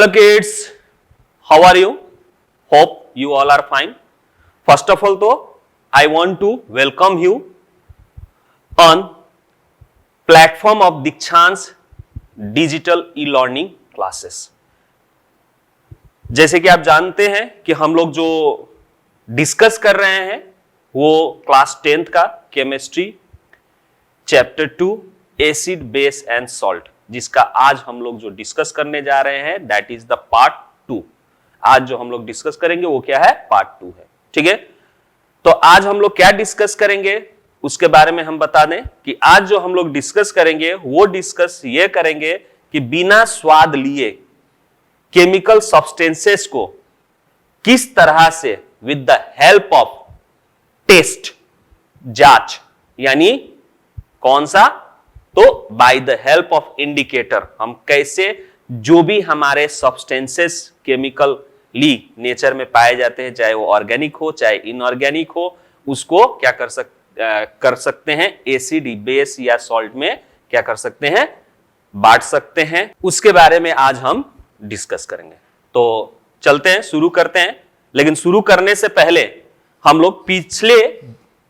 Hello kids, how are you? Hope you all are fine. First of all, though, I want to welcome you on platform of Dikshant's digital e-learning classes. जैसे कि आप जानते हैं कि हम लोग जो डिस्कस कर रहे हैं वो क्लास 10th का chemistry chapter 2 acid base and salt, जिसका आज हम लोग जो डिस्कस करने जा रहे हैं दैट इज द पार्ट 2। आज जो हम लोग डिस्कस करेंगे वो क्या है? पार्ट 2 है। ठीक है, तो आज हम लोग क्या डिस्कस करेंगे उसके बारे में हम बता दें कि आज जो हम लोग डिस्कस करेंगे वो डिस्कस ये करेंगे कि बिना स्वाद लिए केमिकल सब्सटेंसेस को किस तरह से with the help of test, जांच, यानी कौन सा? तो by the help of indicator हम कैसे जो भी हमारे सब्सटेंसेस केमिकली नेचर में पाए जाते हैं, चाहे वो ऑर्गेनिक हो चाहे इनऑर्गेनिक हो, उसको क्या कर सकते हैं? एसिड, बेस या सॉल्ट में क्या कर सकते हैं? बांट सकते हैं। उसके बारे में आज हम डिस्कस करेंगे। तो चलते हैं, शुरू करते हैं। लेकिन शुरू करने से पहले हम लोग पिछले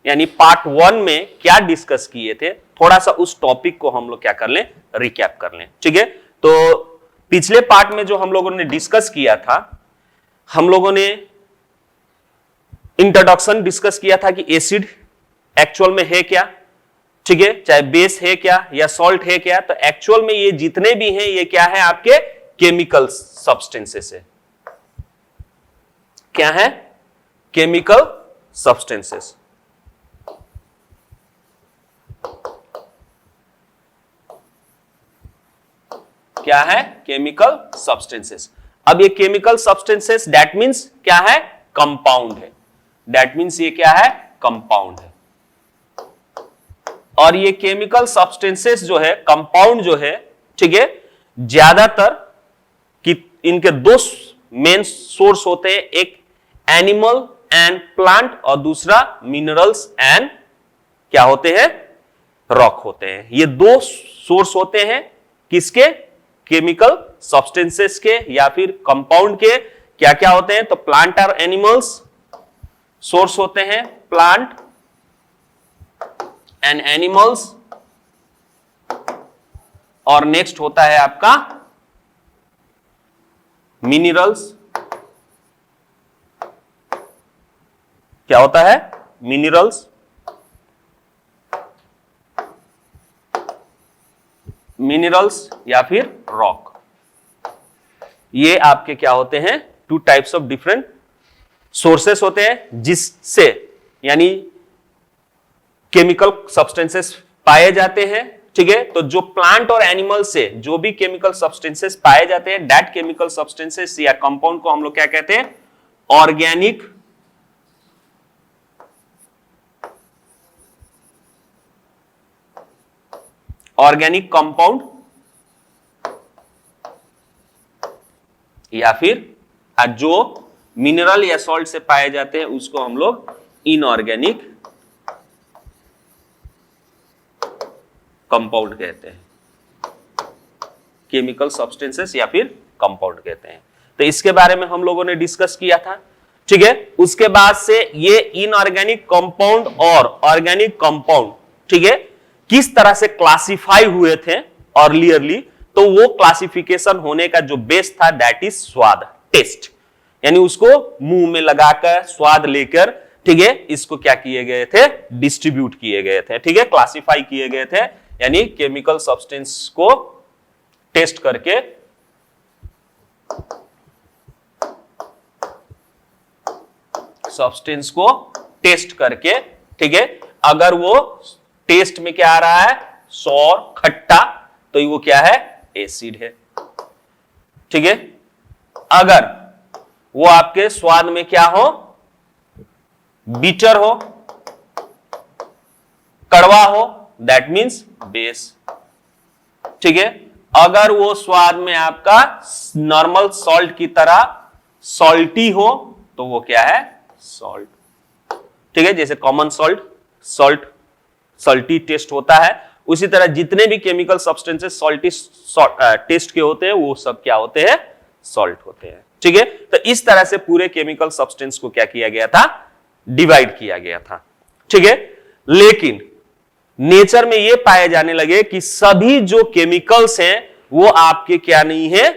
यानी पार्ट 1 में क्या डिस्कस किए थे, थोड़ा सा उस टॉपिक को हम लोग क्या कर लें? रिकैप कर लें। ठीक है, तो पिछले पार्ट में जो हम लोगों ने डिस्कस किया था, हम लोगों ने इंट्रोडक्शन डिस्कस किया था कि एसिड एक्चुअल में है क्या, ठीक है, चाहे बेस है क्या या सॉल्ट है क्या। तो एक्चुअल में ये जितने भी हैं ये क्या है? आपके केमिकल सब्सटेंसेस है। क्या है? Chemical substances. क्या है? Chemical substances. अब ये केमिकल सब्सटेंसेस दैट मींस क्या है? कंपाउंड है। दैट मींस ये क्या है? कंपाउंड है। और ये केमिकल सब्सटेंसेस जो है, कंपाउंड जो है, ठीक है, ज्यादातर कि इनके दो मेन सोर्स होते हैं, एक एनिमल एंड प्लांट और दूसरा मिनरल्स एंड क्या होते हैं? रॉक होते हैं। ये दो सोर्स होते हैं किसके? केमिकल सब्सटेंसेस के या फिर कंपाउंड के। क्या क्या होते हैं? तो प्लांट और एनिमल्स सोर्स होते हैं, प्लांट एंड एनिमल्स। और नेक्स्ट होता है आपका मिनरल्स। क्या होता है? मिनरल्स। मिनरल्स या फिर रॉक। ये आपके क्या होते हैं? To types of different sources होते हैं जिससे यानी केमिकल सब्सटेंसेस पाए जाते हैं। ठीक है, तो जो प्लांट और एनिमल से जो भी केमिकल सब्सटेंसेस पाए जाते हैं दैट केमिकल सब्सटेंसेस या कंपाउंड को हम लोग क्या कहते हैं? ऑर्गेनिक कंपाउंड या फिर जो मिनरल या सॉल्ट से पाए जाते हैं उसको हम लोग इनऑर्गेनिक कंपाउंड कहते हैं। केमिकल सब्सटेंसेस या फिर कंपाउंड कहते हैं। तो इसके बारे में हम लोगों ने डिस्कस किया था। ठीक है, उसके बाद से ये इनऑर्गेनिक कंपाउंड और ऑर्गेनिक कंपाउंड, ठीक है, किस तरह से क्लासिफाई हुए थे अर्लियरली, तो वो क्लासिफिकेशन होने का जो बेस था दैट इज स्वाद, टेस्ट, यानी उसको मुंह में लगाकर स्वाद लेकर, ठीक है, इसको क्या किए गए थे? डिस्ट्रीब्यूट किए गए थे। ठीक है, क्लासिफाई किए गए थे, यानी केमिकल सब्सटेंस को टेस्ट करके ठीक है, अगर वो टेस्ट में क्या आ रहा है? सॉर, खट्टा, तो वो क्या है? एसिड है। ठीक है, अगर वो आपके स्वाद में क्या हो? बीटर हो, कड़वा हो, दैट मींस बेस। ठीक है, अगर वो स्वाद में आपका नॉर्मल सॉल्ट की तरह सॉल्टी हो तो वो क्या है? सॉल्ट। ठीक है, जैसे कॉमन सॉल्टी टेस्ट होता है, उसी तरह जितने भी केमिकल सब्सटेंसेस सॉल्टी टेस्ट के होते हैं वो सब क्या होते हैं? सॉल्ट होते हैं। ठीक है, तो इस तरह से पूरे केमिकल सब्सटेंस को क्या किया गया था, डिवाइड किया गया था। ठीक है, लेकिन नेचर में यह पाए जाने लगे कि सभी जो केमिकल्स हैं वो आपके क्या नहीं है,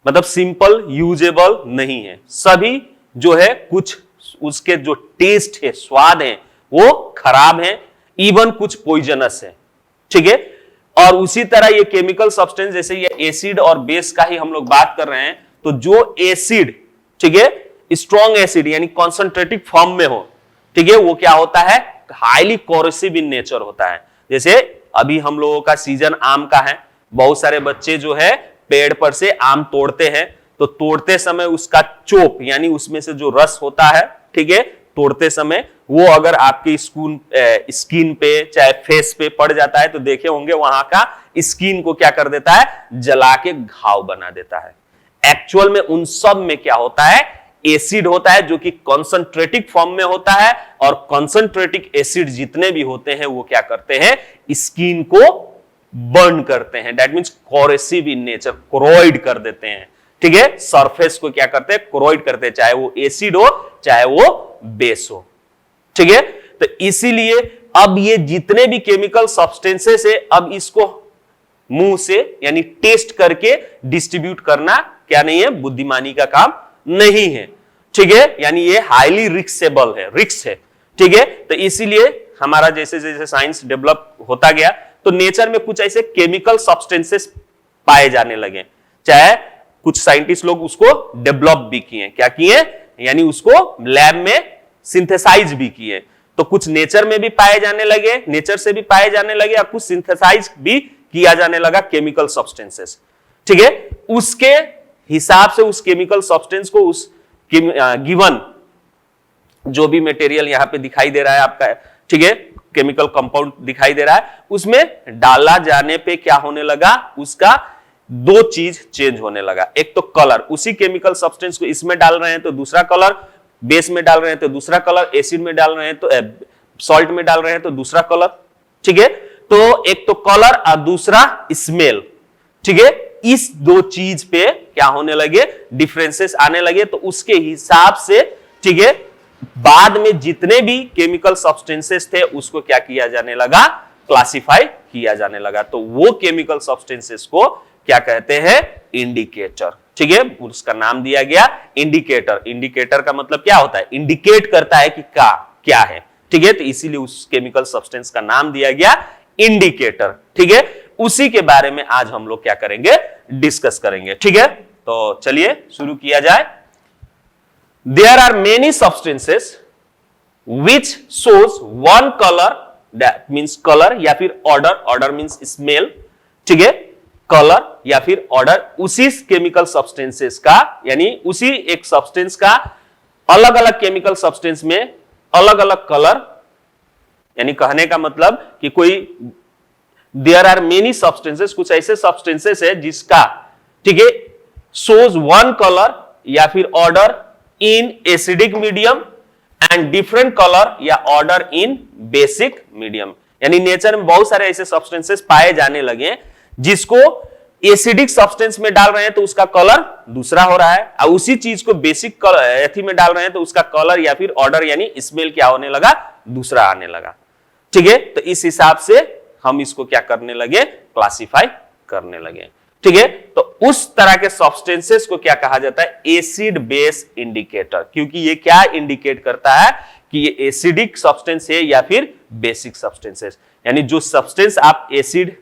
मतलब सिंपल यूजेबल नहीं है। सभी जो है कुछ उसके जो टेस्ट है, स्वाद है, वो खराब है, इवन कुछ पॉइजनस है। ठीक है, और उसी तरह ये केमिकल सब्सटेंस, जैसे ये एसिड और बेस का ही हम लोग बात कर रहे हैं, तो जो एसिड, ठीक है, स्ट्रॉन्ग एसिड यानी कॉन्सेंट्रेटिव फॉर्म में हो, ठीक है, वो क्या होता है, हाईली कोरोसिव इन नेचर होता है। जैसे अभी हम लोगों का सीजन आम का है, बहुत सारे बच्चे जो है पेड़ पर से आम तोड़ते हैं, तो तोड़ते समय उसका चोप यानी उसमें से जो रस होता है, ठीक है, तोड़ते समय वो अगर आपके स्किन पे चाहे फेस पे पड़ जाता है तो देखे होंगे वहां का स्किन को क्या कर देता है, जला के घाव बना देता है। एक्चुअल में उन सब में क्या होता है, एसिड होता है जो कि कॉन्सेंट्रेटिक फॉर्म में होता है, और कॉन्सेंट्रेटिक एसिड जितने भी होते हैं वो क्या करते हैं, स्किन को बर्न करते हैं। That means corrosive in nature, choroid कर देते हैं। ठीक है, सरफेस को क्या करते हैं, कोरोइड करते हैं, चाहे वो एसिड हो चाहे वो बेस हो। ठीक है, तो इसीलिए अब ये जितने भी केमिकल सब्सटेंसेस है, अब इसको मुंह से यानी टेस्ट करके डिस्ट्रीब्यूट करना क्या नहीं है, बुद्धिमानी का काम नहीं है। ठीक है, यानी ये हाईली रिस्केबल है, रिस्क है। ठीक है, तो इसीलिए हमारा जैसे जैसे साइंस डेवलप होता गया तो नेचर में कुछ ऐसे केमिकल सब्सटेंसेस पाए जाने लगे, चाहे कुछ साइंटिस्ट लोग उसको डेवलप भी किए, क्या किए, यानी उसको लैब में सिंथेसाइज भी किए। तो कुछ नेचर में भी पाए जाने लगे, नेचर से भी पाए जाने लगे, और कुछ सिंथेसाइज भी किया जाने लगा केमिकल सब्सटेंसेस। ठीक है, उसके हिसाब से उस केमिकल सब्सटेंस को उस गिवन जो भी मटेरियल यहां पे दिखाई दे रहा है आपका, ठीक है, केमिकल कंपाउंड दिखाई दे रहा है, उसमें डाला जाने पे क्या होने लगा, उसका दो चीज चेंज होने लगा। एक तो कलर, उसी केमिकल सब्सटेंस को इसमें डाल रहे हैं तो दूसरा कलर, बेस में डाल रहे हैं तो दूसरा कलर, एसिड में डाल रहे हैं तो सॉल्ट में डाल रहे हैं तो दूसरा कलर। ठीक है, तो एक तो कलर और दूसरा स्मेल। ठीक है, इस दो चीज पे क्या होने लगे, डिफरेंसेस आने लगे। तो उसके हिसाब से, ठीक है, बाद में जितने भी केमिकल सब्सटेंसेस थे उसको क्या किया जाने लगा, क्लासिफाई किया जाने लगा। तो वो केमिकल सब्सटेंसेस को क्या कहते हैं, इंडिकेटर। ठीक है, उसका नाम दिया गया इंडिकेटर। इंडिकेटर का मतलब क्या होता है, इंडिकेट करता है कि क्या है। ठीक है, तो इसीलिए उस केमिकल सब्सटेंस का नाम दिया गया इंडिकेटर। ठीक है, उसी के बारे में आज हम लोग क्या करेंगे, डिस्कस करेंगे। ठीक है, तो चलिए शुरू किया जाए। There are many substances which shows one colour, that means colour या फिर ऑर्डर, ऑर्डर मीन्स स्मेल। ठीक है, कलर या फिर ऑर्डर उसी केमिकल सब्सटेंसेस का, यानी उसी एक सब्सटेंस का अलग अलग केमिकल सब्सटेंस में अलग अलग कलर, यानी कहने का मतलब कि कोई देयर आर मेनी सब्सटेंसेस, कुछ ऐसे सब्सटेंसेस है जिसका, ठीक है, शोज वन कलर या फिर order in acidic medium and different colour या ऑर्डर इन बेसिक मीडियम। यानी नेचर में बहुत सारे ऐसे सब्सटेंसेस पाए जाने लगे जिसको एसिडिक सब्सटेंस में डाल रहे हैं तो उसका कलर दूसरा हो रहा है, और उसी चीज को बेसिक एथी में डाल रहे हैं तो उसका कलर या फिर ऑर्डर यानी स्मेल क्या होने लगा, दूसरा आने लगा। ठीक है, तो इस हिसाब से हम इसको क्या करने लगे, क्लासिफाई करने लगे। ठीक है, तो उस तरह के सब्सटेंसेस को क्या कहा जाता है, एसिड बेस इंडिकेटर, क्योंकि ये क्या इंडिकेट करता है कि ये एसिडिक सब्सटेंस है या फिर बेसिक सब्सटेंसेस। यानी जो सब्सटेंस आप एसिड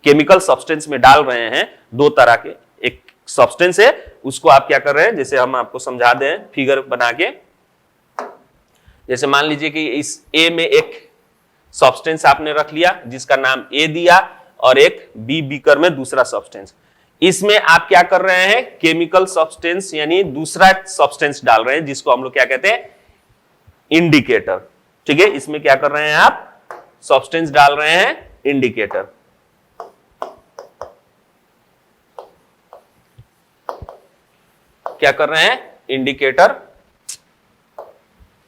केमिकल सब्सटेंस में डाल रहे हैं, दो तरह के, एक सब्सटेंस है उसको आप क्या कर रहे हैं, जैसे हम आपको समझा दें फिगर बना के, जैसे मान लीजिए कि इस ए में एक सब्सटेंस आपने रख लिया जिसका नाम ए दिया, और एक बी बीकर में दूसरा सब्सटेंस। इसमें आप क्या कर रहे हैं, केमिकल सब्सटेंस यानी दूसरा सब्सटेंस डाल रहे हैं जिसको हम लोग क्या कहते हैं, इंडिकेटर। ठीक है, इसमें क्या कर रहे हैं आप, सब्सटेंस डाल रहे हैं इंडिकेटर। क्या कर रहे हैं, इंडिकेटर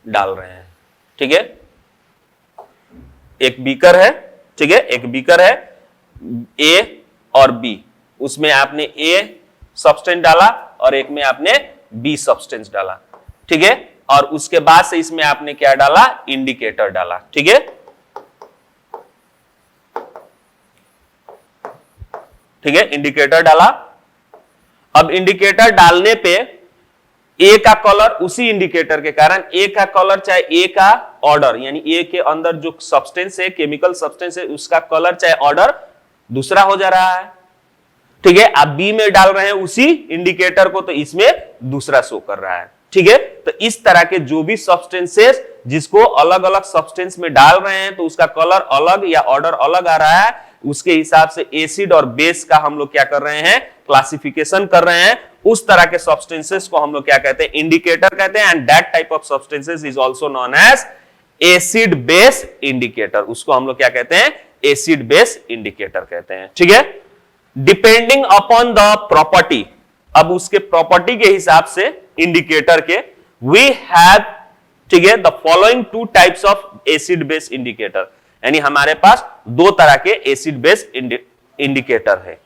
डाल रहे हैं। ठीक है, एक बीकर है, ठीक है, एक बीकर है ए और बी, उसमें आपने ए सब्सटेंस डाला और एक में आपने बी सब्सटेंस डाला, ठीक है। और उसके बाद से इसमें आपने क्या डाला, इंडिकेटर डाला, ठीक है, ठीक है, इंडिकेटर डाला। अब इंडिकेटर डालने पे ए का कलर उसी इंडिकेटर के कारण ए का कलर चाहे ए का ऑर्डर यानी ए के अंदर जो सब्सटेंस है, केमिकल सब्सटेंस है, उसका कलर चाहे ऑर्डर दूसरा हो जा रहा है, ठीक है। आप बी में डाल रहे हैं उसी इंडिकेटर को तो इसमें दूसरा शो कर रहा है, ठीक है। तो इस तरह के जो भी सब्सटेंसेस जिसको अलग अलग सब्सटेंस में डाल रहे हैं तो उसका कलर अलग या ऑर्डर अलग आ रहा है, उसके हिसाब से एसिड और बेस का हम लोग क्या कर रहे हैं, क्लासिफिकेशन कर रहे हैं। उस तरह के सब्सटेंसेस को हम लोग क्या कहते हैं, इंडिकेटर कहते हैं। And that type of substances is also known as acid base indicator. उसको हम लोग क्या कहते हैं, एसिड बेस इंडिकेटर कहते हैं, ठीक है। डिपेंडिंग अपॉन द प्रॉपर्टी, अब उसके प्रॉपर्टी के हिसाब से इंडिकेटर के वी हैव, ठीक है, the following to types of acid base indicator, यानी हमारे पास दो तरह के एसिड बेस इंडिकेटर है,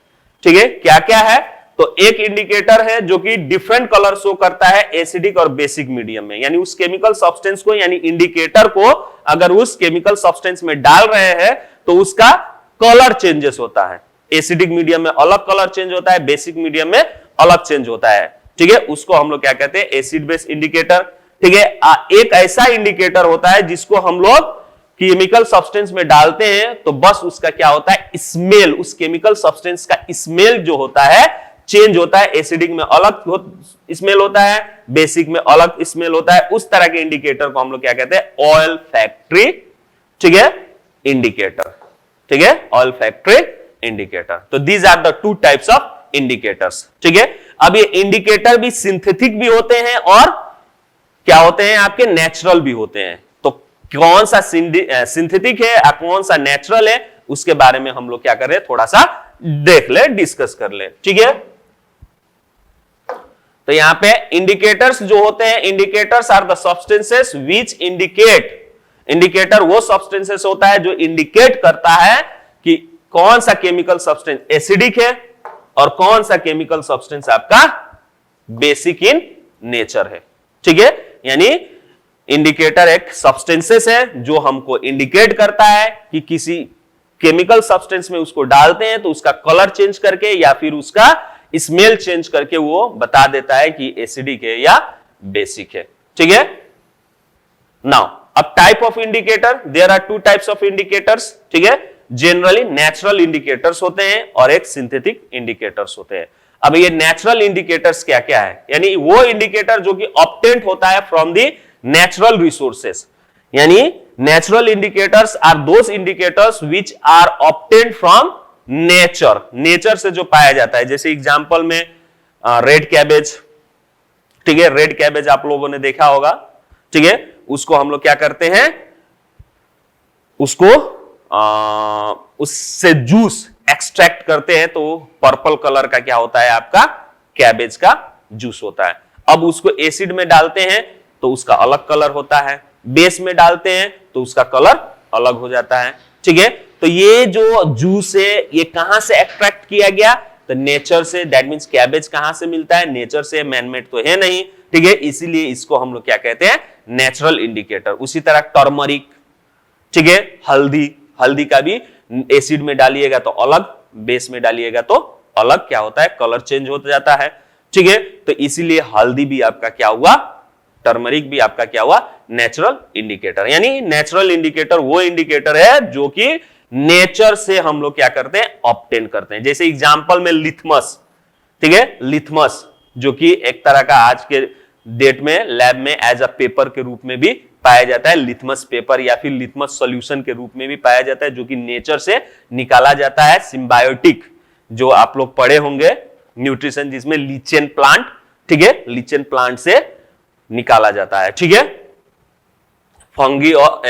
ठीक है। क्या क्या है, तो एक इंडिकेटर है जो कि डिफरेंट कलर शो करता है एसिडिक और बेसिक मीडियम में, यानी उस केमिकल सब्सटेंस को, यानी इंडिकेटर को अगर उस केमिकल सब्सटेंस में डाल रहे हैं तो उसका कलर चेंजेस होता है। एसिडिक मीडियम में अलग कलर चेंज होता है, बेसिक मीडियम में अलग चेंज होता है, ठीक है। उसको हम लोग क्या कहते हैं, एसिड बेस इंडिकेटर, ठीक है। एक ऐसा इंडिकेटर होता है जिसको हम लोग केमिकल सब्सटेंस में डालते हैं तो बस उसका क्या होता है, स्मेल, उस केमिकल सब्सटेंस का स्मेल जो होता है चेंज होता है। एसिडिक में अलग स्मेल होता है, बेसिक में अलग स्मेल होता है। उस तरह के इंडिकेटर को हम लोग क्या कहते हैं, ऑयल फैक्ट्री, ठीक है, इंडिकेटर, ठीक है, ऑयल फैक्ट्री इंडिकेटर। तो these are the two types of indicators, ठीक है। अब ये इंडिकेटर भी सिंथेटिक भी होते हैं और क्या होते हैं, आपके नेचुरल भी होते हैं। तो कौन सा सिंथेटिक है और कौन सा नेचुरल है, उसके बारे में हम लोग क्या कर रहे हैं, थोड़ा सा देख ले, डिस्कस कर ले, ठीक है। तो यहां पे इंडिकेटर्स जो होते हैं, indicators are the substances which indicate, indicator वो सब्सटेंसेस होता है जो इंडिकेट करता है कि कौन सा केमिकल सब्सटेंस एसिडिक है और कौन सा केमिकल सब्सटेंस आपका बेसिक इन नेचर है, ठीक है। यानी इंडिकेटर एक सब्सटेंसेस है जो हमको इंडिकेट करता है कि किसी केमिकल सब्सटेंस में उसको डालते हैं तो उसका कलर चेंज करके या फिर उसका स्मेल चेंज करके वो बता देता है कि एसिडिक है या बेसिक है, ठीक है। नाउ अब type of indicator, there are two types of indicators, ठीक है। जनरली नेचुरल इंडिकेटर्स होते हैं और एक सिंथेटिक इंडिकेटर्स होते हैं। अब ये नेचुरल इंडिकेटर्स क्या क्या है, यानी वो इंडिकेटर जो कि ऑब्टेन्ड होता है फ्रॉम द नेचुरल रिसोर्सेस, यानी natural indicators are those indicators which are obtained from nature, nature से जो पाया जाता है। जैसे एग्जांपल में रेड कैबेज, ठीक है, रेड कैबेज आप लोगों ने देखा होगा, ठीक है। उसको हम लोग क्या करते हैं, उसको उससे जूस एक्सट्रैक्ट करते हैं तो पर्पल कलर का क्या होता है, आपका कैबेज का जूस होता है। अब उसको एसिड में डालते हैं तो उसका अलग कलर होता है, बेस में डालते हैं तो उसका कलर अलग हो जाता है, ठीक है। तो ये जो जूस है ये कहां से एक्सट्रैक्ट किया गया, तो नेचर से। दैट मींस कैबेज कहां से मिलता है, नेचर से, मैनमेड तो है नहीं, ठीक है। इसीलिए इसको हम लोग क्या कहते हैं, नेचुरल इंडिकेटर। उसी तरह टर्मरिक, ठीक है, हल्दी, हल्दी का भी एसिड में डालिएगा तो अलग, बेस में डालिएगा तो अलग क्या होता है, कलर चेंज हो जाता है, ठीक है। तो इसीलिए हल्दी भी आपका क्या हुआ, टर्मरिक भी आपका क्या हुआ, नेचुरल इंडिकेटर। यानी नेचुरल इंडिकेटर वो इंडिकेटर है जो कि नेचर से हम लोग क्या करते हैं, ऑब्टेन करते हैं। जैसे एग्जांपल में लिथमस, ठीक है, लिथमस जो कि एक तरह का आज के डेट में लैब में एज अ पेपर के रूप में भी पाया जाता है, लिथमस पेपर या फिर लिथमस सॉल्यूशन के रूप में भी पाया जाता है, जो कि नेचर से निकाला जाता है। सिम्बायोटिक जो आप लोग पढ़े होंगे न्यूट्रिशन, जिसमें लीचेन प्लांट, ठीक है, लीचेन प्लांट से निकाला जाता है, ठीक है। फंगी और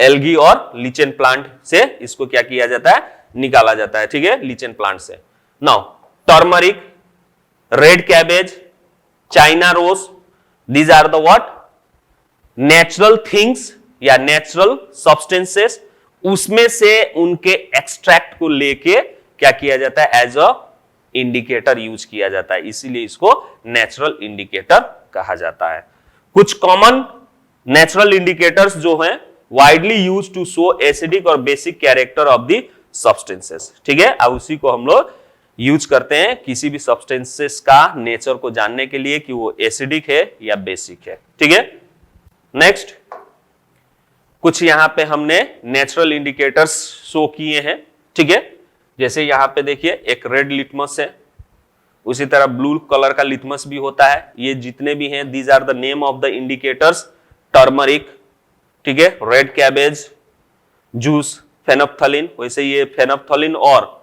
एल्गी और लीचेन प्लांट से इसको क्या किया जाता है, निकाला जाता है, ठीक है, लीचेन प्लांट से। Now turmeric, red cabbage, China rose, these are the what, natural things या नेचुरल सब्सटेंसेस। उसमें से उनके एक्सट्रैक्ट को लेके क्या किया जाता है, एज अ इंडिकेटर यूज किया जाता है, इसीलिए इसको नेचुरल इंडिकेटर कहा जाता है। कुछ कॉमन नेचुरल इंडिकेटर्स जो हैं widely use to show acidic और basic character of the substances. ठीक है, अब उसी को हम लोग यूज करते हैं किसी भी सब्सटेंसेस का नेचर को जानने के लिए कि वो एसिडिक है या बेसिक है। ठीक है, नेक्स्ट कुछ यहां पे हमने नेचुरल इंडिकेटर्स शो किए हैं। ठीक है, जैसे यहां पे देखिए एक रेड लिटमस है, उसी तरह ब्लू कलर का लिटमस भी होता है। ये जितने भी हैं these are the name of the indicators. Turmeric, ठीक है, रेड कैबेज जूस, फेनोप्थलीन, वैसे ये फेनोप्थलीन और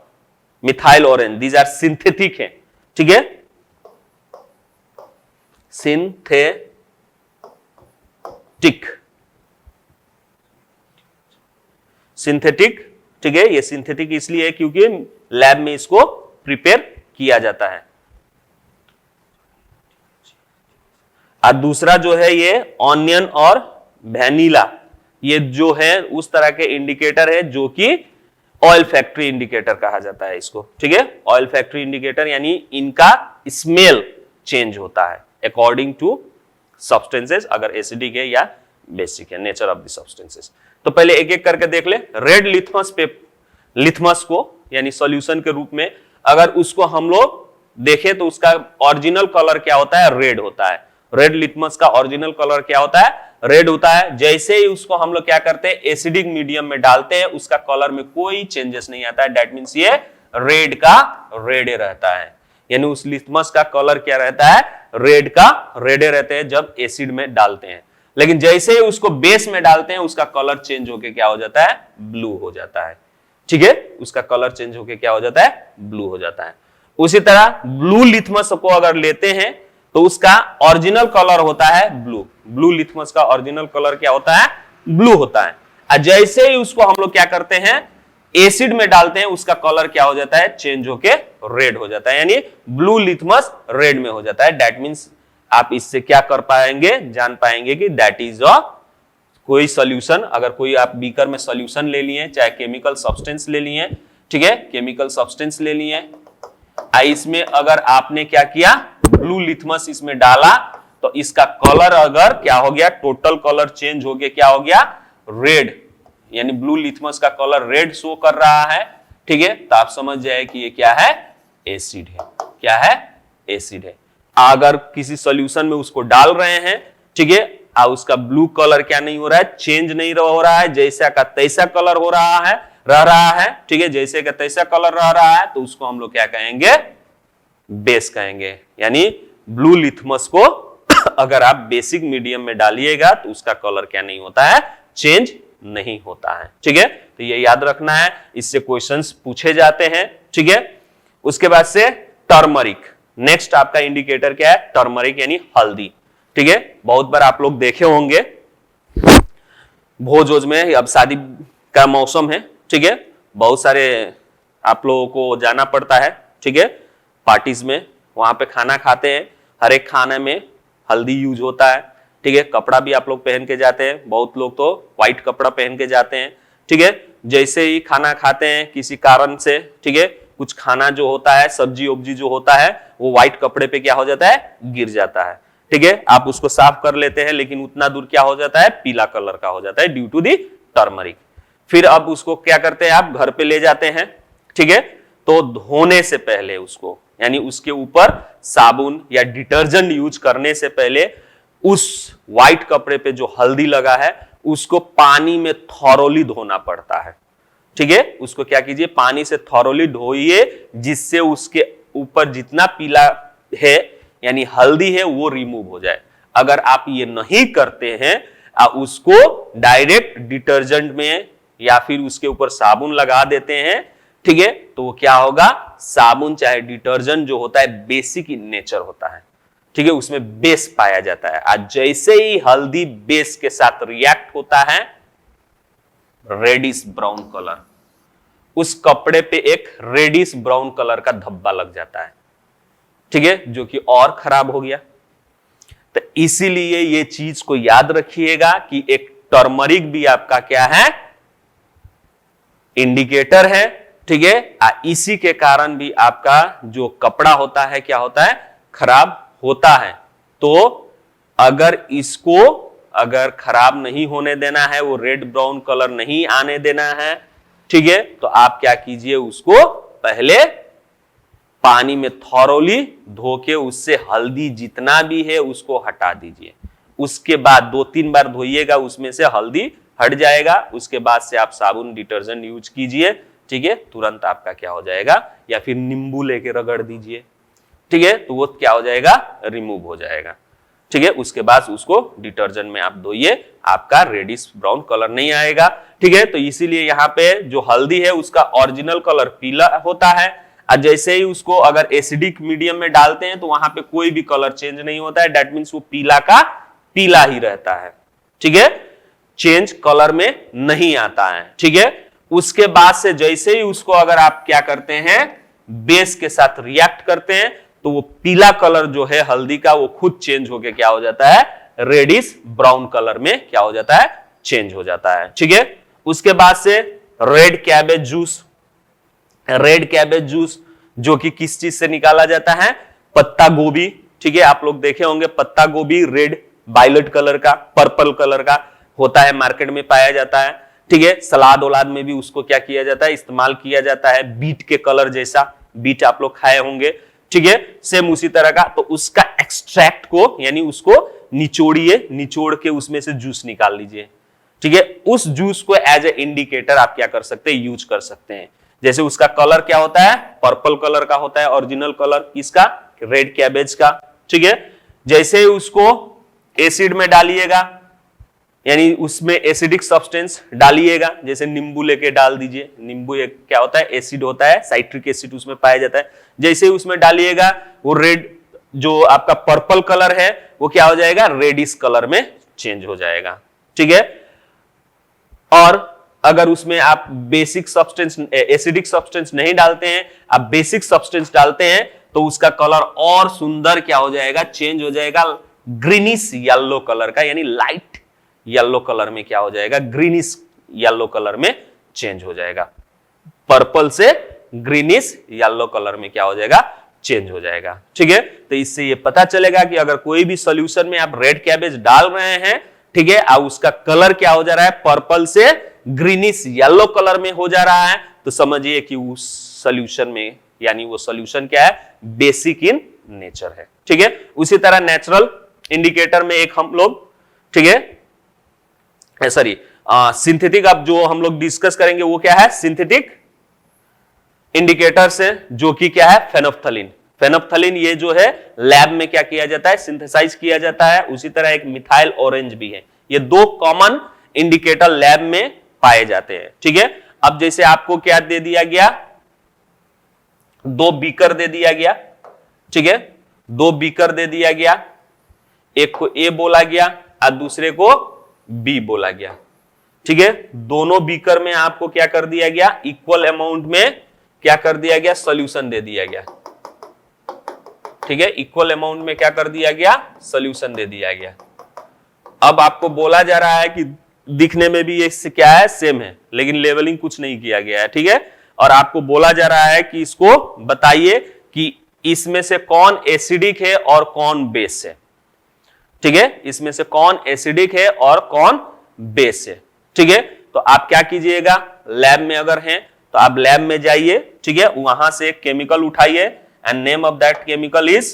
methyl orange these are synthetic है। ठीक है, सिंथेटिक, ठीक है, ये सिंथेटिक इसलिए है क्योंकि लैब में इसको प्रिपेयर किया जाता है। और दूसरा जो है ये ऑनियन और वैनिला, ये जो है उस तरह के इंडिकेटर है जो कि ऑयल फैक्ट्री इंडिकेटर कहा जाता है इसको। ठीक है, ऑयल फैक्ट्री इंडिकेटर यानी इनका स्मेल चेंज होता है अकॉर्डिंग टू सब्सटेंसेस, अगर एसिडिक है या बेसिक है, नेचर ऑफ द सब्सटेंसेस। तो पहले एक एक करके देख ले। रेड लिथमस को यानी सॉल्यूशन के रूप में अगर उसको हम लोग देखें तो उसका ओरिजिनल कलर क्या होता है, रेड होता है। रेड लिथमस का ओरिजिनल कलर क्या होता है, रेड होता है। जैसे ही उसको हम लोग क्या करते हैं, एसिडिक मीडियम में डालते हैं, उसका कलर में कोई चेंजेस नहीं आता है। दैट मींस ये रेड का रेड रहता है, यानी उस लिथमस का कलर क्या रहता है, रेड का रेड रहते हैं जब एसिड में डालते हैं। लेकिन जैसे ही उसको बेस में डालते हैं उसका कलर चेंज होके क्या हो जाता है, ब्लू हो जाता है। ठीक है, उसका कलर चेंज होके क्या हो जाता है, ब्लू हो जाता है। उसी तरह ब्लू लिथमस को अगर लेते हैं तो उसका ओरिजिनल कलर होता है ब्लू। ब्लू लिथमस का ओरिजिनल कलर क्या होता है, ब्लू होता है। और जैसे ही उसको हम लोग क्या करते हैं, एसिड में डालते हैं, उसका कलर क्या हो जाता है, चेंज होके रेड हो जाता है, यानी ब्लू लिथमस रेड में हो जाता है। दैट मींस आप इससे क्या कर पाएंगे, जान पाएंगे कि दैट इज अ कोई सॉल्यूशन। अगर कोई आप बीकर में सॉल्यूशन ले लिए, चाहे केमिकल सब्सटेंस ले लिए, ठीक है, केमिकल सब्सटेंस ले लिए, इसमें अगर आपने क्या किया, ब्लू लिथमस इसमें डाला, तो इसका कलर अगर क्या हो गया, टोटल कलर चेंज हो गया, क्या हो गया, रेड, यानी ब्लू लिथमस का कलर रेड शो कर रहा है। ठीक है, तो आप समझ जाए कि ये क्या है, एसिड है। क्या है, एसिड है। अगर किसी सॉल्यूशन में उसको डाल रहे हैं, ठीक है, और उसका ब्लू कलर क्या नहीं हो रहा है, चेंज नहीं हो रहा है, जैसा का तैसा कलर हो रहा है, रह रहा है। ठीक है, जैसे का तैसा कलर रह रहा है, तो उसको हम लोग क्या कहेंगे, बेस कहेंगे। यानी ब्लू लिथमस को अगर आप बेसिक मीडियम में डालिएगा तो उसका कलर क्या नहीं होता है, चेंज नहीं होता है। ठीक है, तो ये याद रखना है, इससे क्वेश्चंस पूछे जाते हैं। ठीक है, उसके बाद से टर्मरिक, नेक्स्ट आपका इंडिकेटर क्या है, टर्मरिक यानी हल्दी। ठीक है, बहुत बार आप लोग देखे होंगे भोज वोज में, अब शादी का मौसम है, ठीक है, बहुत सारे आप लोगों को जाना पड़ता है, ठीक है, पार्टीज में, वहां पे खाना खाते हैं, हर एक खाने में हल्दी यूज होता है। ठीक है, कपड़ा भी आप लोग पहन के जाते हैं, बहुत लोग तो व्हाइट कपड़ा पहन के जाते हैं। ठीक है, जैसे ही खाना खाते हैं किसी कारण से, ठीक है, कुछ खाना जो होता है, सब्जी उब्जी जो होता है, वो व्हाइट कपड़े पे क्या हो जाता है, गिर जाता है। ठीक है, आप उसको साफ कर लेते हैं, लेकिन उतना दूर क्या हो जाता है, पीला कलर का हो जाता है ड्यू टू दी टर्मरिक। फिर अब उसको क्या करते हैं, आप घर पे ले जाते हैं। ठीक है, तो धोने से पहले उसको, यानी उसके ऊपर साबुन या डिटर्जेंट यूज करने से पहले उस व्हाइट कपड़े पे जो हल्दी लगा है उसको पानी में थॉरोली धोना पड़ता है। ठीक है, उसको क्या कीजिए, पानी से थॉरोली धोइए, जिससे उसके ऊपर जितना पीला है यानी हल्दी है वो रिमूव हो जाए। अगर आप ये नहीं करते हैं, उसको डायरेक्ट डिटर्जेंट में या फिर उसके ऊपर साबुन लगा देते हैं, ठीक है, तो वो क्या होगा, साबुन चाहे डिटर्जेंट जो होता है बेसिक इन नेचर होता है। ठीक है, उसमें बेस पाया जाता है। आज जैसे ही हल्दी बेस के साथ रिएक्ट होता है, रेडिश ब्राउन कलर, उस कपड़े पे एक रेडिश ब्राउन कलर का धब्बा लग जाता है। ठीक है, जो कि और खराब हो गया। तो इसीलिए ये चीज को याद रखिएगा कि एक टर्मरिक भी आपका क्या है, इंडिकेटर है। ठीक है। इसी के कारण भी आपका जो कपड़ा होता है क्या होता है, खराब होता है। तो अगर इसको अगर खराब नहीं होने देना है, वो रेड ब्राउन कलर नहीं आने देना है, ठीक है, तो आप क्या कीजिए, उसको पहले पानी में थॉरोली धो के उससे हल्दी जितना भी है उसको हटा दीजिए। उसके बाद 2-3 बार धोइएगा, उसमें से हल्दी हट जाएगा। उसके बाद से आप साबुन डिटर्जेंट यूज कीजिए, ठीक है, तुरंत आपका क्या हो जाएगा, या फिर नींबू लेके रगड़ दीजिए, ठीक है, तो वो क्या हो जाएगा, रिमूव हो जाएगा, ठीक है। उसके बाद उसको डिटर्जेंट में आप धोइए, आपका रेडिश ब्राउन कलर नहीं आएगा, ठीक है। तो इसीलिए यहाँ पे जो हल्दी है उसका ओरिजिनल कलर पीला होता है, और जैसे ही उसको अगर एसिडिक मीडियम में डालते हैं तो वहां पे कोई भी कलर चेंज नहीं होता है, दैट मीन्स वो पीला का पीला ही रहता है, ठीक है, चेंज कलर में नहीं आता है, ठीक है। उसके बाद से जैसे ही उसको अगर आप क्या करते हैं, बेस के साथ रिएक्ट करते हैं, तो वो पीला कलर जो है हल्दी का वो खुद चेंज होके क्या हो जाता है, रेडिश ब्राउन कलर में क्या हो जाता है, चेंज हो जाता है, ठीक है। उसके बाद से red cabbage juice, red cabbage juice जो कि किस चीज से निकाला जाता है, पत्ता गोभी, ठीक है। आप लोग देखे होंगे पत्ता गोभी रेड वायलेट कलर का, पर्पल कलर का होता है, मार्केट में पाया जाता है, ठीक है। सलाद औलाद में भी उसको क्या किया जाता है, इस्तेमाल किया जाता है, बीट के कलर जैसा, बीट आप लोग खाए होंगे, ठीक है, सेम उसी तरह का। तो उसका एक्सट्रैक्ट को यानी उसको निचोड़िए, निचोड़ के उसमें से जूस निकाल लीजिए, ठीक है। उस जूस को एज ए इंडिकेटर आप क्या कर सकते हैं, यूज कर सकते हैं। जैसे उसका कलर क्या होता है, पर्पल कलर का होता है, ओरिजिनल कलर इसका रेड कैबेज का, ठीक है। जैसे ही उसको एसिड में डालिएगा, यानी उसमें एसिडिक सब्सटेंस डालिएगा, जैसे नींबू लेके डाल दीजिए, नींबू एक क्या होता है, एसिड होता है, साइट्रिक एसिड उसमें पाया जाता है। जैसे ही उसमें डालिएगा, वो रेड जो आपका पर्पल कलर है वो क्या हो जाएगा, रेडिश कलर में चेंज हो जाएगा, ठीक है। और अगर उसमें आप बेसिक सब्सटेंस, एसिडिक सब्सटेंस नहीं डालते हैं, आप बेसिक सब्सटेंस डालते हैं, तो उसका कलर और सुंदर क्या हो जाएगा, चेंज हो जाएगा, ग्रीनिश येलो कलर का, यानी लाइट येलो कलर में क्या हो जाएगा, ग्रीनिश येलो कलर में चेंज हो जाएगा। पर्पल से ग्रीनिश येलो कलर में क्या हो जाएगा, चेंज हो जाएगा, ठीक है। तो इससे ये पता चलेगा कि अगर कोई भी सॉल्यूशन में आप रेड कैबेज डाल रहे हैं, ठीक है, और उसका कलर क्या हो जा रहा है, पर्पल से ग्रीनिश येलो कलर में हो जा रहा है, तो समझिए कि उस सॉल्यूशन में, यानी वो सॉल्यूशन क्या है, बेसिक इन नेचर है, ठीक है। उसी तरह नेचुरल इंडिकेटर में एक हम लोग, ठीक है, सॉरी सिंथेटिक, अब जो हम लोग डिस्कस करेंगे वो क्या है, सिंथेटिक इंडिकेटर से, जो कि क्या है, फेनोफ्थलीन। फेनोफ्थलीन ये जो है लैब में क्या किया जाता है, सिंथेसाइज किया जाता है। उसी तरह एक मिथाइल ऑरेंज भी है। ये दो कॉमन इंडिकेटर लैब में पाए जाते हैं, ठीक है। अब जैसे आपको क्या दे दिया गया, दो बीकर दे दिया गया, ठीक है, दो बीकर दे दिया गया, एक को ए बोला गया और दूसरे को बी बोला गया, ठीक है। दोनों बीकर में आपको क्या कर दिया गया, इक्वल अमाउंट में क्या कर दिया गया, सॉल्यूशन दे दिया गया, ठीक है। इक्वल अमाउंट में क्या कर दिया गया, सॉल्यूशन दे दिया गया। अब आपको बोला जा रहा है कि दिखने में भी ये क्या है, सेम है, लेकिन लेवलिंग कुछ नहीं किया गया है, ठीक है। और आपको बोला जा रहा है कि इसको बताइए कि इसमें से कौन एसिडिक है और कौन बेस है, ठीक है। इसमें से कौन एसिडिक है और कौन बेस है, ठीक है। तो आप क्या कीजिएगा, लैब में अगर हैं तो आप लैब में जाइए, ठीक है, वहां से एक केमिकल उठाइए, and name of that chemical is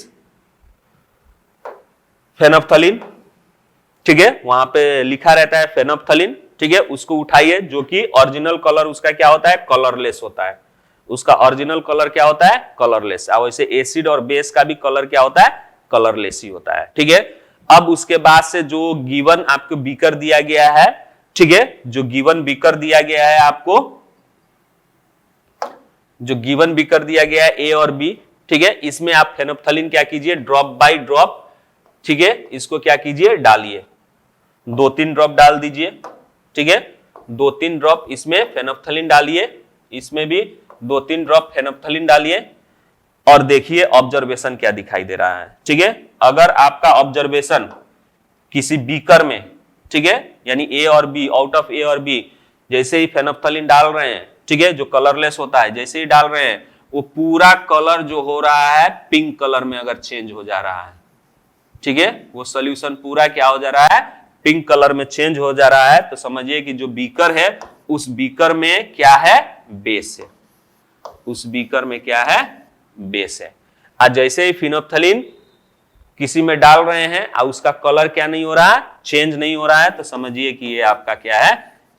phenolphthalein, ठीक है। वहां पे लिखा रहता है फेनोफ्थलीन, ठीक है। उसको उठाइए, जो कि ओरिजिनल कलर उसका क्या होता है, कलरलेस होता है। उसका ओरिजिनल कलर क्या होता है, कलरलेस। और वैसे एसिड और बेस का भी कलर क्या होता है, कलरलेस ही होता है, ठीक है। अब उसके बाद से जो गिवन आपको बीकर दिया गया है, ठीक है, जो गिवन बीकर दिया गया है आपको, जो गिवन बीकर दिया गया है ए और बी, ठीक है, इसमें आप फेनोफ्थलीन क्या कीजिए, ड्रॉप बाय ड्रॉप, ठीक है, इसको क्या कीजिए, डालिए, 2-3 ड्रॉप डाल दीजिए, ठीक है। 2-3 ड्रॉप इसमें फेनोफ्थलीन डालिए, इसमें भी 2-3 ड्रॉप फेनोफ्थलीन डालिए, और देखिए ऑब्जर्वेशन क्या दिखाई दे रहा है, ठीक है। अगर आपका ऑब्जर्वेशन किसी बीकर में, ठीक है, यानी ए और बी, आउट ऑफ ए और बी, जैसे ही फेनोफ्थलीन डाल रहे हैं, ठीक है, जो कलरलेस होता है, जैसे ही डाल रहे हैं वो पूरा कलर जो हो रहा है पिंक कलर में अगर चेंज हो जा रहा है, ठीक है, वो सॉल्यूशन पूरा क्या हो जा रहा है, पिंक कलर में चेंज हो जा रहा है, तो समझिए कि जो बीकर है उस बीकर में क्या है, बेस है, उस बीकर में क्या है, बेस है। आज जैसे ही फिनोप्थलीन किसी में डाल रहे हैं और उसका कलर क्या नहीं हो रहा है, चेंज नहीं हो रहा है, तो समझिए कि ये आपका क्या है,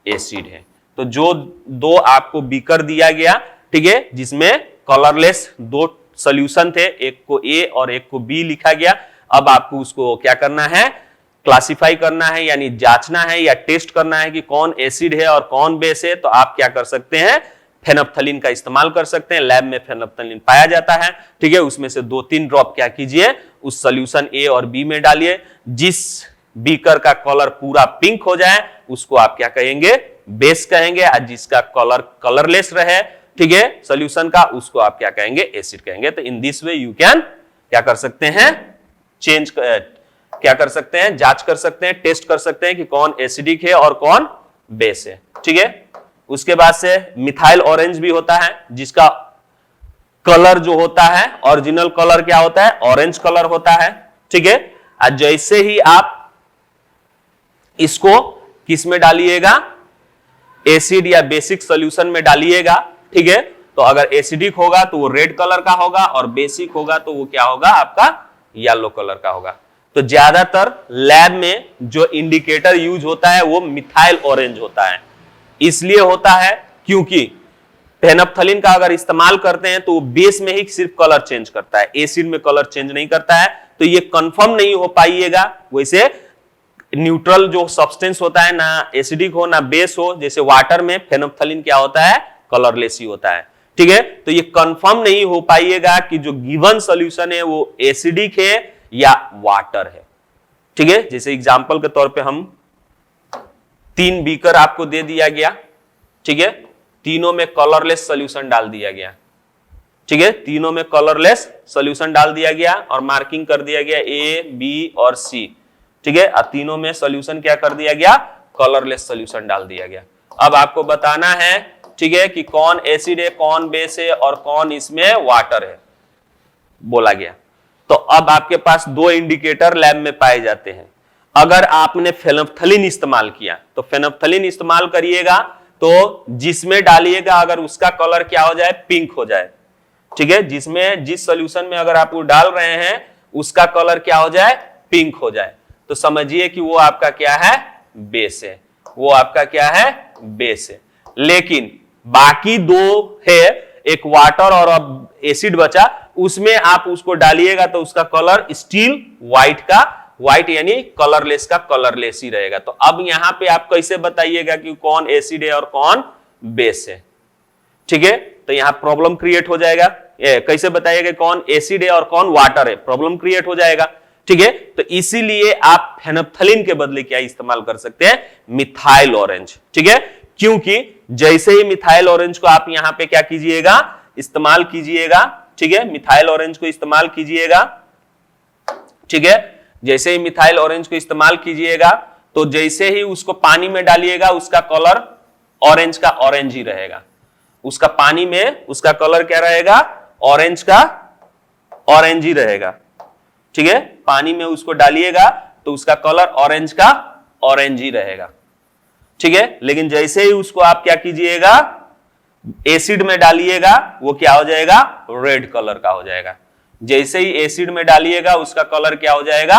एसिड है। तो जो दो आपको बीकर दिया गया, ठीक है, जिसमें कलरलेस दो सॉल्यूशन थे, एक को ए और एक को बी लिखा गया, अब आपको उसको क्या करना है, क्लासिफाई करना है, यानी जांचना है या टेस्ट करना है कि कौन एसिड है और कौन बेस है। तो आप क्या कर सकते हैं, फेनोप्थलीन का इस्तेमाल कर सकते हैं। लैब में फेनोप्थलीन पाया जाता है, ठीक है, उसमें से 2-3 ड्रॉप क्या कीजिए, उस सॉल्यूशन ए और बी में डालिए। जिस बीकर का कलर पूरा पिंक हो जाए उसको आप क्या कहेंगे, बेस कहेंगे, और जिसका कलर कलरलेस रहे, ठीक है, सॉल्यूशन का, उसको आप क्या कहेंगे, एसिड कहेंगे। तो in this way you can क्या कर सकते हैं, चेंज क्या कर सकते हैं, जांच कर सकते हैं, टेस्ट कर सकते हैं कि कौन एसिडिक है और कौन बेस है, ठीक है। उसके बाद से मिथाइल ऑरेंज भी होता है, जिसका कलर जो होता है, ओरिजिनल कलर क्या होता है, ऑरेंज कलर होता है, ठीक है। आज जैसे ही आप इसको किस में डालिएगा, एसिड या बेसिक सॉल्यूशन में डालिएगा, ठीक है, तो अगर एसिडिक होगा तो वो रेड कलर का होगा और बेसिक होगा तो वो क्या होगा, आपका येलो कलर का होगा। तो ज्यादातर लैब में जो इंडिकेटर यूज होता है वो मिथाइल ऑरेंज होता है। इसलिए होता है क्योंकि फेनोप्थलीन का अगर इस्तेमाल करते हैं तो वो बेस में ही सिर्फ कलर चेंज करता है, एसिड में कलर चेंज नहीं करता है। तो ये कंफर्म नहीं हो पाइएगा। वैसे न्यूट्रल जो सब्सटेंस होता है, ना एसिडिक हो ना बेस हो, जैसे वाटर में फेनोप्थलीन क्या होता है, कलरलेस ही होता है, ठीक है। तो ये कंफर्म नहीं हो पाइएगा कि जो गिवन सॉल्यूशन है वो एसिडिक है या वाटर है, ठीक है। जैसे एग्जांपल के तौर पे हम 3 बीकर आपको दे दिया गया, ठीक है, तीनों में कलरलेस सॉल्यूशन डाल दिया गया, ठीक है, तीनों में कलरलेस सॉल्यूशन डाल दिया गया और मार्किंग कर दिया गया ए, बी और सी, ठीक है। अब तीनों में सॉल्यूशन क्या कर दिया गया, कलरलेस सॉल्यूशन डाल दिया गया। अब आपको बताना है, ठीक है, कि कौन एसिड है, कौन बेस है और कौन इसमें वाटर है, बोला गया। तो अब आपके पास 2 इंडिकेटर लैब में पाए जाते हैं। अगर आपने फेनोप्थलीन इस्तेमाल किया तो फेनोप्थलीन इस्तेमाल करिएगा, तो जिसमें डालिएगा अगर उसका कलर क्या हो जाए, पिंक हो जाए, ठीक है, जिस सॉल्यूशन में अगर आप वो डाल रहे हैं उसका कलर क्या हो जाए, पिंक हो जाए, तो समझिए कि वो आपका क्या है, बेस है, वो आपका क्या है, बेस है। लेकिन बाकी 2 है, एक वाटर और अब एसिड बचा, उसमें आप उसको डालिएगा तो उसका कलर स्टील व्हाइट यानी कलरलेस का कलरलेस ही रहेगा। तो अब यहां पे आप कैसे बताइएगा कि कौन एसिड है और कौन बेस है, ठीक है। तो यहां प्रॉब्लम क्रिएट हो जाएगा, कैसे बताइएगा कौन एसिड है और कौन वाटर है, प्रॉब्लम क्रिएट हो जाएगा, ठीक है। तो इसीलिए आप फेनोप्थलीन के बदले क्या इस्तेमाल कर सकते हैं, मिथाइल ऑरेंज, ठीक है। क्योंकि जैसे ही मिथाइल ऑरेंज को आप यहां पे क्या कीजिएगा, इस्तेमाल कीजिएगा, ठीक है, मिथाइल ऑरेंज को इस्तेमाल कीजिएगा, ठीक है। जैसे ही मिथाइल ऑरेंज को इस्तेमाल कीजिएगा तो जैसे ही उसको पानी में डालिएगा उसका कलर ऑरेंज का ऑरेंज ही रहेगा, उसका पानी में उसका कलर क्या रहेगा, ऑरेंज का ऑरेंज ही रहेगा, ठीक है। पानी में उसको डालिएगा तो उसका कलर ऑरेंज का ऑरेंज ही रहेगा, ठीक है। लेकिन जैसे ही उसको आप क्या कीजिएगा, एसिड में डालिएगा, वो क्या हो जाएगा, रेड कलर का हो जाएगा। जैसे ही एसिड में डालिएगा उसका कलर क्या हो जाएगा,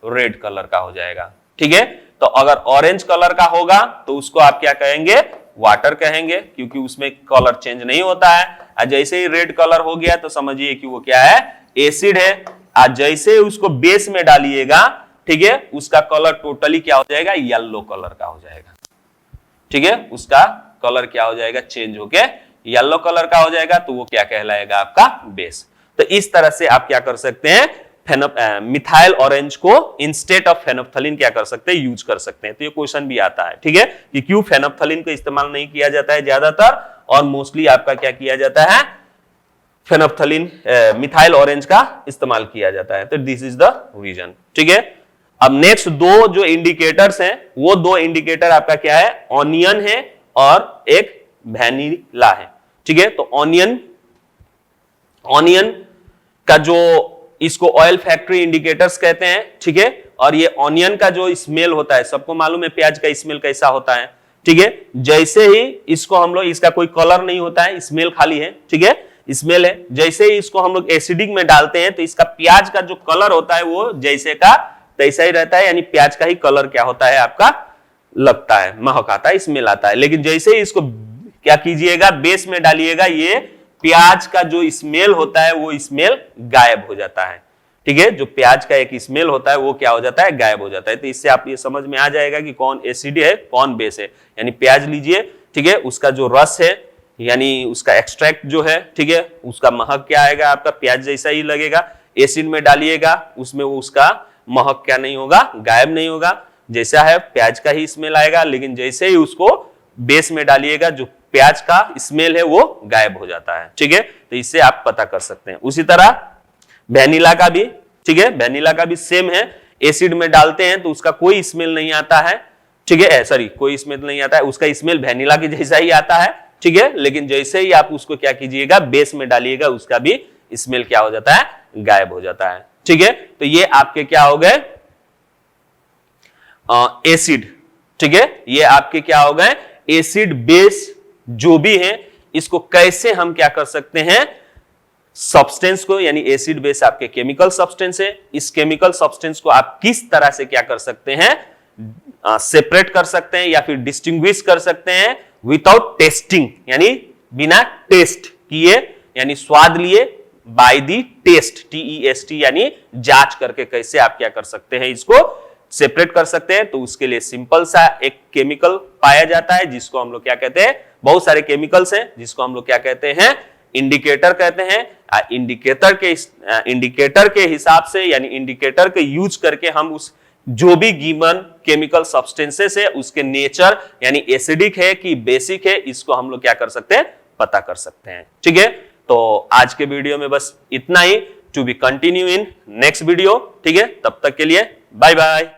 रेड कलर का हो जाएगा, ठीक है। तो अगर ऑरेंज कलर का होगा तो उसको आप क्या कहेंगे, वाटर कहेंगे, क्योंकि उसमें कलर चेंज नहीं होता है। और जैसे ही रेड कलर हो गया तो समझिए कि वो क्या है, एसिड है। आज जैसे ही उसको बेस में डालिएगा, ठीक है, उसका कलर टोटली क्या हो जाएगा, येलो कलर का हो जाएगा, ठीक है, उसका कलर क्या हो जाएगा, चेंज होके येलो कलर का हो जाएगा। तो वो क्या कहलाएगा, आपका बेस। तो इस तरह से आप क्या कर सकते हैं, मिथाइल ऑरेंज को इंस्टेड ऑफ फेनोप्थलीन क्या कर सकते हैं, यूज कर सकते हैं। तो ये क्वेश्चन भी आता है, ठीक है, कि क्यों फेनोप्थलीन को इस्तेमाल नहीं किया जाता है ज्यादातर, और मोस्टली आपका क्या किया जाता है, फेनोप्थलीन मिथाइल ऑरेंज का इस्तेमाल किया जाता है। तो दिस इज द रीजन, ठीक है। अब नेक्स्ट 2 जो इंडिकेटर्स हैं, वो 2 इंडिकेटर आपका क्या है, ऑनियन है और एक वैनिला है। ठीक है, तो ऑनियन का जो इसको ऑयल फैक्ट्री इंडिकेटर्स कहते हैं। ठीक है, और ये ऑनियन का जो स्मेल होता है, सबको मालूम है प्याज का स्मेल कैसा होता है। ठीक है, जैसे ही इसको हम लोग, इसका कोई कलर नहीं होता है, स्मेल खाली है। ठीक है, स्मेल है। जैसे ही इसको हम लोग एसिडिक में डालते हैं तो इसका प्याज का जो कलर होता है वो जैसे का तैसा ही रहता है, यानी प्याज का ही कलर क्या होता है आपका लगता है, महक आता है, स्मेल आता है। लेकिन जैसे ही इसको क्या कीजिएगा, बेस में डालिएगा, ये प्याज का जो स्मेल होता है वो स्मेल गायब हो जाता है। ठीक है, जो प्याज का एक स्मेल होता है वो क्या हो जाता है, गायब हो जाता है। तो इससे आप ये समझ में आ जाएगा कि कौन एसिड है कौन बेस है। यानी प्याज लीजिए, ठीक है, उसका जो रस है यानी उसका एक्सट्रैक्ट जो है, ठीक है, उसका महक क्या आएगा आपका प्याज जैसा ही लगेगा। एसिड में डालिएगा उसमें वो उसका महक क्या नहीं होगा, गायब नहीं होगा, जैसा है प्याज का ही स्मेल आएगा। लेकिन जैसे ही उसको बेस में डालिएगा जो प्याज का स्मेल है वो गायब हो जाता है। ठीक है, तो इससे आप पता कर सकते हैं। उसी तरह वैनिला का भी, ठीक है, वैनिला का भी सेम है। एसिड में डालते हैं तो उसका कोई स्मेल नहीं आता है। ठीक है, सॉरी, कोई स्मेल नहीं आता है, उसका स्मेल वैनिला के जैसा ही आता है। ठीक है, लेकिन जैसे ही आप उसको क्या कीजिएगा, बेस में डालिएगा, उसका भी स्मेल क्या हो जाता है, गायब हो जाता है। ठीक है, तो ये आपके क्या हो गए, एसिड। ठीक है, ये आपके क्या हो गए, एसिड बेस जो भी है। इसको कैसे हम क्या कर सकते हैं, सब्सटेंस को, यानी एसिड बेस आपके केमिकल सब्सटेंस है, इस केमिकल सब्सटेंस को आप किस तरह से क्या कर सकते हैं, सेपरेट कर सकते हैं या फिर डिस्टिंग्विश कर सकते हैं विदाउट टेस्टिंग, यानी बिना टेस्ट किए, यानी स्वाद लिए, बाय दी टेस्ट, TEST, यानी जांच करके कैसे आप क्या कर सकते हैं, इसको सेपरेट कर सकते हैं। तो उसके लिए सिंपल सा एक केमिकल पाया जाता है जिसको हम लोग क्या कहते हैं, बहुत सारे केमिकल्स हैं जिसको हम लोग क्या कहते हैं, इंडिकेटर कहते हैं। इंडिकेटर के हिसाब से, यानी इंडिकेटर के यूज करके हम उस जो भी गिवन केमिकल सब्सटेंसेस है उसके नेचर, यानी एसिडिक है कि बेसिक है, इसको हम लोग क्या कर सकते हैं, पता कर सकते हैं। ठीक है, तो आज के वीडियो में बस इतना ही। To be continue in next video. ठीक है, तब तक के लिए बाय बाय।